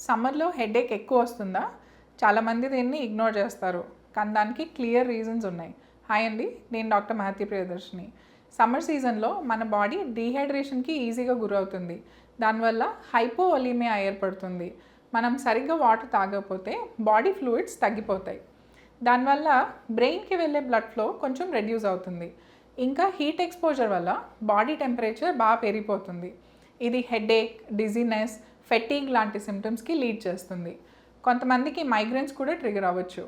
సమ్మర్లో హెడేక్ ఎక్కువ వస్తుందా? చాలామంది దీన్ని ఇగ్నోర్ చేస్తారు, కానీ దానికి క్లియర్ రీజన్స్ ఉన్నాయి. హాయ్ అండి, నేను డాక్టర్ మహతి ప్రియదర్శిని. సమ్మర్ సీజన్లో మన బాడీ డీహైడ్రేషన్కి ఈజీగా గురవుతుంది. దానివల్ల హైపోవలీమియా ఏర్పడుతుంది. మనం సరిగ్గా వాటర్ తాగకపోతే బాడీ ఫ్లూయిడ్స్ తగ్గిపోతాయి. దానివల్ల బ్రెయిన్కి వెళ్ళే బ్లడ్ ఫ్లో కొంచెం రెడ్యూస్ అవుతుంది. ఇంకా హీట్ ఎక్స్పోజర్ వల్ల బాడీ టెంపరేచర్ బాగా పెరిగిపోతుంది. ఇది హెడేక్, డిజీనెస్, ఫెటీగ్ లాంటి సిమ్టమ్స్కి లీడ్ చేస్తుంది. కొంతమందికి మైగ్రేన్స్ కూడా ట్రిగర్ అవ్వచ్చు,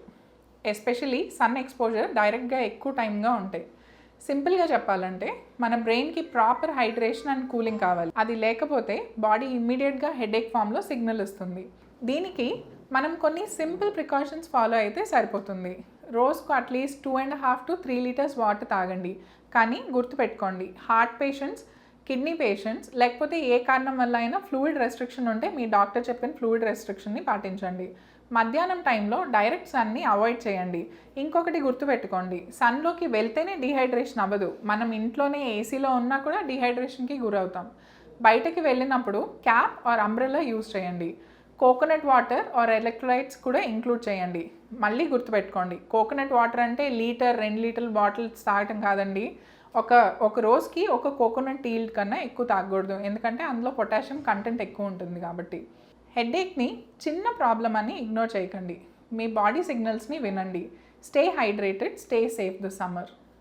ఎస్పెషలీ సన్ ఎక్స్పోజర్ డైరెక్ట్గా ఎక్కువ టైంగా ఉంటాయి. సింపుల్గా చెప్పాలంటే మన బ్రెయిన్కి ప్రాపర్ హైడ్రేషన్ అండ్ కూలింగ్ కావాలి. అది లేకపోతే బాడీ ఇమ్మీడియట్గా హెడేక్ ఫామ్లో సిగ్నల్ ఇస్తుంది. దీనికి మనం కొన్ని సింపుల్ ప్రికాషన్స్ ఫాలో అయితే సరిపోతుంది. రోజుకు అట్లీస్ట్ 2.5 to 3 లీటర్స్ వాటర్ తాగండి. కానీ గుర్తుపెట్టుకోండి, హార్ట్ పేషెంట్స్, కిడ్నీ పేషెంట్స్, లేకపోతే ఏ కారణం వల్ల అయినా ఫ్లూయిడ్ రెస్ట్రిక్షన్ ఉంటే మీ డాక్టర్ చెప్పిన ఫ్లూయిడ్ రెస్ట్రిక్షన్ని పాటించండి. మధ్యాహ్నం టైంలో డైరెక్ట్ సన్ని అవాయిడ్ చేయండి. ఇంకొకటి గుర్తుపెట్టుకోండి, సన్లోకి వెళ్తేనే డీహైడ్రేషన్ అవ్వదు. మనం ఇంట్లోనే ఏసీలో ఉన్నా కూడా డీహైడ్రేషన్కి గురవుతాం. బయటకి వెళ్ళినప్పుడు క్యాప్ ఆర్ అంబ్రెల్లా యూజ్ చేయండి. కోకోనట్ వాటర్ ఆర్ ఎలక్ట్రోలైట్స్ కూడా ఇంక్లూడ్ చేయండి. మళ్ళీ గుర్తుపెట్టుకోండి, కోకోనట్ వాటర్ అంటే 2 లీటర్ల బాటిల్స్ తాగటం కాదండి. ఒక రోజుకి ఒక కోకోనట్ టీ కన్నా ఎక్కువ తాగకూడదు, ఎందుకంటే అందులో పొటాషియం కంటెంట్ ఎక్కువ ఉంటుంది కాబట్టి. హెడేక్ని చిన్న ప్రాబ్లం అని ఇగ్నోర్ చేయకండి. మీ బాడీ సిగ్నల్స్ని వినండి. Stay hydrated, stay safe this summer.